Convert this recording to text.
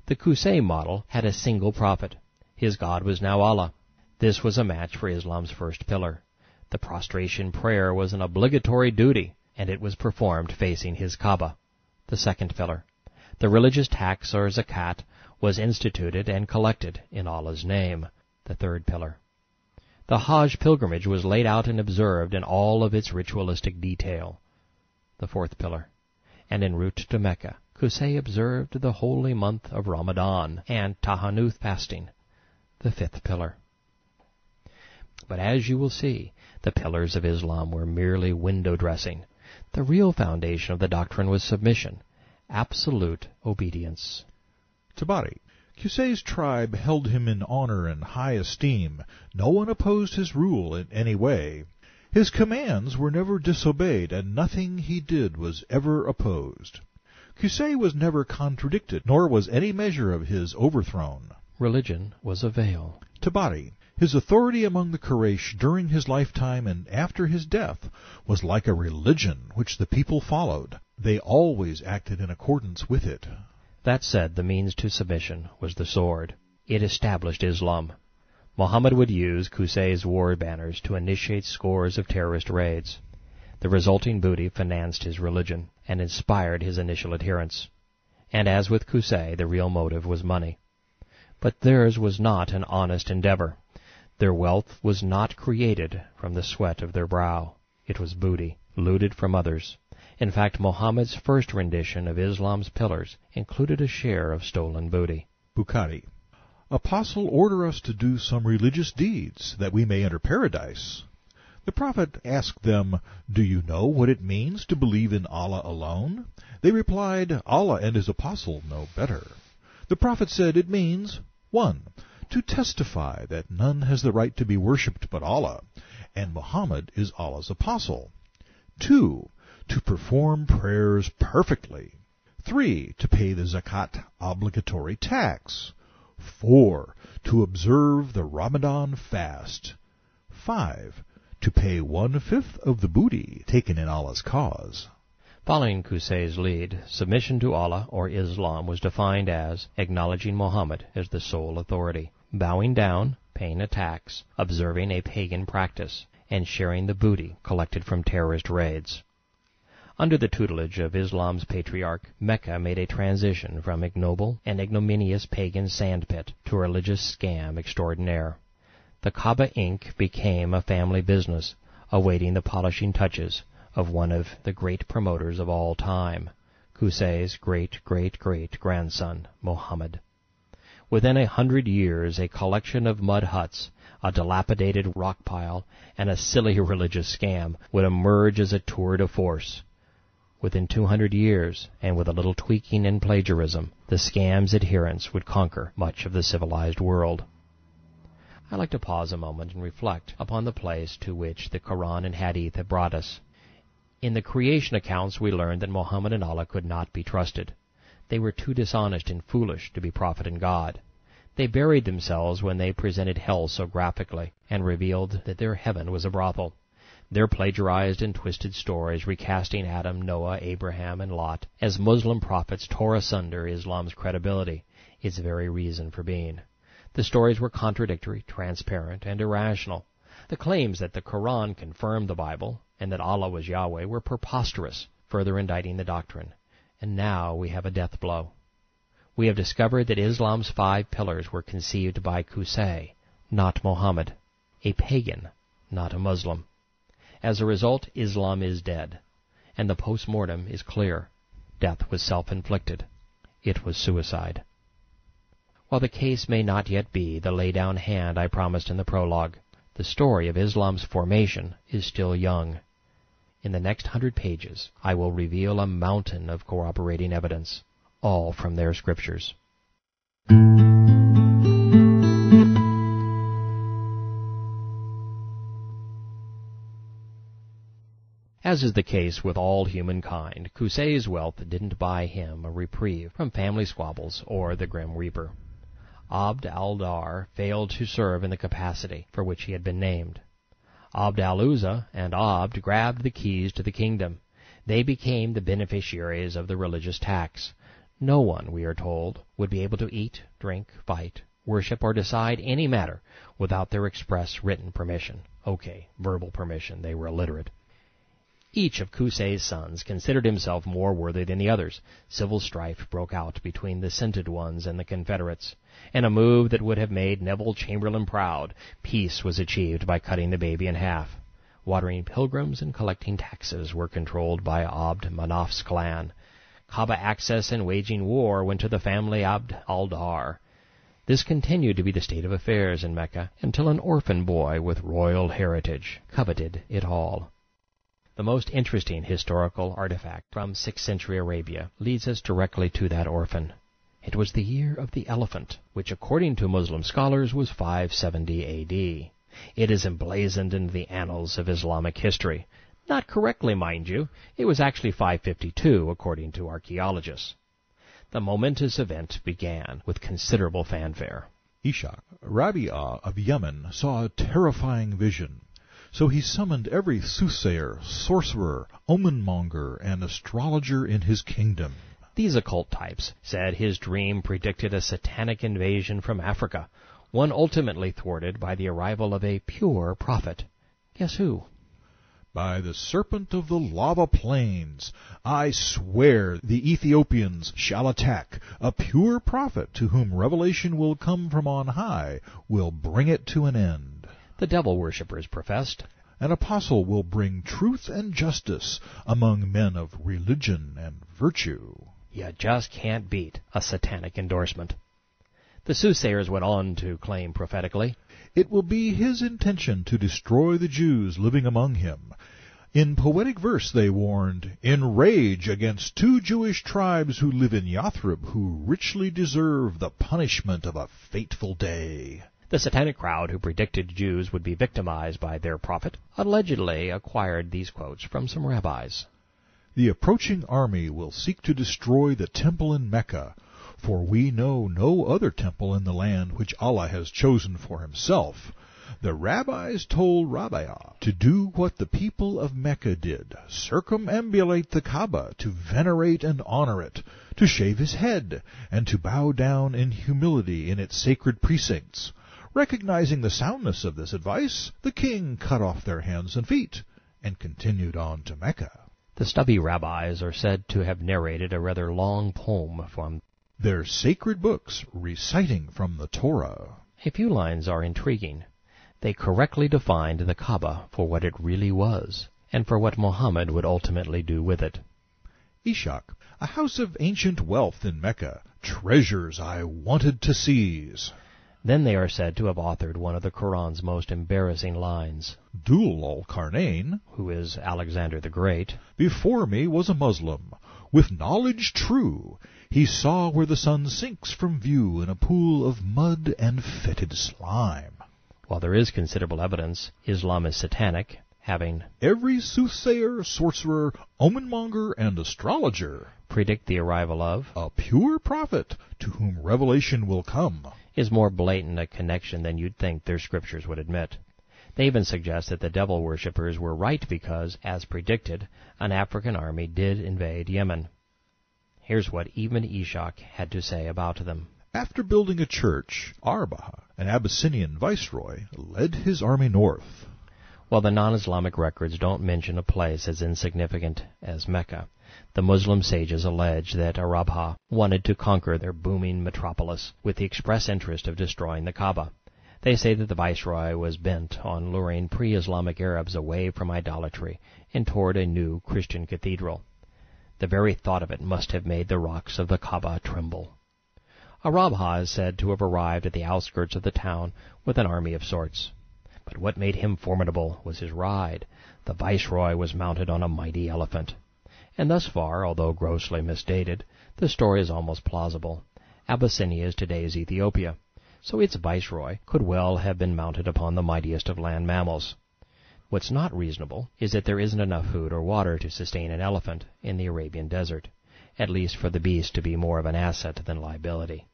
The Qusayy model had a single prophet. His god was now Allah. This was a match for Islam's first pillar. The prostration prayer was an obligatory duty, and it was performed facing his Kaaba. The second pillar. The religious tax or zakat was instituted and collected in Allah's name. The third pillar. The Hajj pilgrimage was laid out and observed in all of its ritualistic detail. The fourth pillar. And en route to Mecca, Qusayy observed the holy month of Ramadan and Tahanuth fasting. The fifth pillar. But as you will see, the pillars of Islam were merely window dressing. The real foundation of the doctrine was submission, absolute obedience. Tabari. Qusayy's tribe held him in honor and high esteem. No one opposed his rule in any way. His commands were never disobeyed, and nothing he did was ever opposed. Qusayy was never contradicted, nor was any measure of his overthrown. Religion was a veil. Tabari. His authority among the Quraysh during his lifetime and after his death was like a religion which the people followed. They always acted in accordance with it. That said, the means to submission was the sword. It established Islam. Mohammad would use Qusayy's war banners to initiate scores of terrorist raids. The resulting booty financed his religion and inspired his initial adherents. And as with Qusayy, the real motive was money. But theirs was not an honest endeavor. Their wealth was not created from the sweat of their brow. It was booty, looted from others. In fact, Mohammed's first rendition of Islam's pillars included a share of stolen booty. Bukahari. Apostle, order us to do some religious deeds, that we may enter paradise. The Prophet asked them, Do you know what it means to believe in Allah alone? They replied, Allah and His Apostle know better. The Prophet said, It means, 1. To testify that none has the right to be worshipped but Allah, and Muhammad is Allah's Apostle. 2. To perform prayers perfectly. 3. To pay the zakat obligatory tax. 4. To observe the Ramadan fast. 5. To pay 1/5 of the booty taken in Allah's cause. Following Qusayy's lead, submission to Allah or Islam was defined as acknowledging Muhammad as the sole authority, bowing down, paying a tax, observing a pagan practice, and sharing the booty collected from terrorist raids. Under the tutelage of Islam's patriarch, Mecca made a transition from ignoble and ignominious pagan sandpit to a religious scam extraordinaire. The Kaaba Inc. became a family business, awaiting the polishing touches of one of the great promoters of all time, Qusayy's great-great-great-grandson, Mohammed. Within 100 years, a collection of mud huts, a dilapidated rock pile, and a silly religious scam would emerge as a tour de force. Within 200 years, and with a little tweaking and plagiarism, the scam's adherents would conquer much of the civilized world. I like to pause a moment and reflect upon the place to which the Quran and Hadith have brought us. In the creation accounts we learn that Muhammad and Allah could not be trusted. They were too dishonest and foolish to be prophet and God. They buried themselves when they presented hell so graphically, and revealed that their heaven was a brothel. Their plagiarized and twisted stories recasting Adam, Noah, Abraham, and Lot as Muslim prophets tore asunder Islam's credibility, its very reason for being. The stories were contradictory, transparent, and irrational. The claims that the Quran confirmed the Bible and that Allah was Yahweh were preposterous, further indicting the doctrine. And now we have a death blow. We have discovered that Islam's 5 pillars were conceived by Qusayy, not Muhammad, a pagan, not a Muslim. As a result, Islam is dead, and the post-mortem is clear. Death was self-inflicted. It was suicide. While the case may not yet be the lay-down hand I promised in the prologue, the story of Islam's formation is still young. In the next 100 pages, I will reveal a mountain of corroborating evidence, all from their scriptures. As is the case with all humankind, Qusayy's wealth didn't buy him a reprieve from family squabbles or the Grim Reaper. Abd al-Dar failed to serve in the capacity for which he had been named. Abd al-Uzza and Abd grabbed the keys to the kingdom. They became the beneficiaries of the religious tax. No one, we are told, would be able to eat, drink, fight, worship, or decide any matter without their express written permission. Okay, verbal permission, they were illiterate. Each of Qusayy's sons considered himself more worthy than the others. Civil strife broke out between the Scented Ones and the Confederates. In a move that would have made Neville Chamberlain proud, peace was achieved by cutting the baby in half. Watering pilgrims and collecting taxes were controlled by Abd Manaf's clan. Kaaba access and waging war went to the family Abd al-Dar. This continued to be the state of affairs in Mecca until an orphan boy with royal heritage coveted it all. The most interesting historical artifact from 6th century Arabia leads us directly to that orphan. It was the year of the elephant, which according to Muslim scholars was 570 A.D. It is emblazoned in the annals of Islamic history. Not correctly, mind you. It was actually 552, according to archaeologists. The momentous event began with considerable fanfare. Ishaq, Rabi'ah of Yemen, saw a terrifying vision. So he summoned every soothsayer, sorcerer, omenmonger, and astrologer in his kingdom. These occult types said his dream predicted a satanic invasion from Africa, one ultimately thwarted by the arrival of a pure prophet. Guess who? By the serpent of the lava plains, I swear the Ethiopians shall attack. A pure prophet to whom revelation will come from on high will bring it to an end. The devil worshippers professed. An apostle will bring truth and justice among men of religion and virtue. You just can't beat a satanic endorsement. The soothsayers went on to claim prophetically, it will be his intention to destroy the Jews living among him. In poetic verse they warned, in rage against 2 Jewish tribes who live in Yathrib, who richly deserve the punishment of a fateful day. The satanic crowd who predicted Jews would be victimized by their prophet allegedly acquired these quotes from some rabbis. The approaching army will seek to destroy the temple in Mecca, for we know no other temple in the land which Allah has chosen for himself. The rabbis told Rabi'ah to do what the people of Mecca did, circumambulate the Kaaba, to venerate and honor it, to shave his head, and to bow down in humility in its sacred precincts. Recognizing the soundness of this advice, the king cut off their hands and feet, and continued on to Mecca. The stubby rabbis are said to have narrated a rather long poem from their sacred books, reciting from the Torah. A few lines are intriguing. They correctly defined the Kaaba for what it really was, and for what Mohammed would ultimately do with it. Ishaq, a house of ancient wealth in Mecca, treasures I wanted to seize. Then they are said to have authored one of the Quran's most embarrassing lines. Dul al-Qarnayn, who is Alexander the Great, before me was a Muslim, with knowledge true. He saw where the sun sinks from view in a pool of mud and fetid slime. While there is considerable evidence Islam is satanic, having every soothsayer, sorcerer, omenmonger, and astrologer predict the arrival of a pure prophet to whom revelation will come, is more blatant a connection than you'd think their scriptures would admit. They even suggest that the devil worshippers were right because, as predicted, an African army did invade Yemen. Here's what even Ishaq had to say about them. After building a church, Arbaha, an Abyssinian viceroy, led his army north. While the non-Islamic records don't mention a place as insignificant as Mecca, the Muslim sages allege that Arabha wanted to conquer their booming metropolis with the express interest of destroying the Kaaba. They say that the viceroy was bent on luring pre-Islamic Arabs away from idolatry and toward a new Christian cathedral. The very thought of it must have made the rocks of the Kaaba tremble. Arabha is said to have arrived at the outskirts of the town with an army of sorts. But what made him formidable was his ride. The viceroy was mounted on a mighty elephant. And thus far, although grossly misdated, the story is almost plausible. Abyssinia is today's Ethiopia, so its viceroy could well have been mounted upon the mightiest of land mammals. What's not reasonable is that there isn't enough food or water to sustain an elephant in the Arabian desert, at least for the beast to be more of an asset than liability.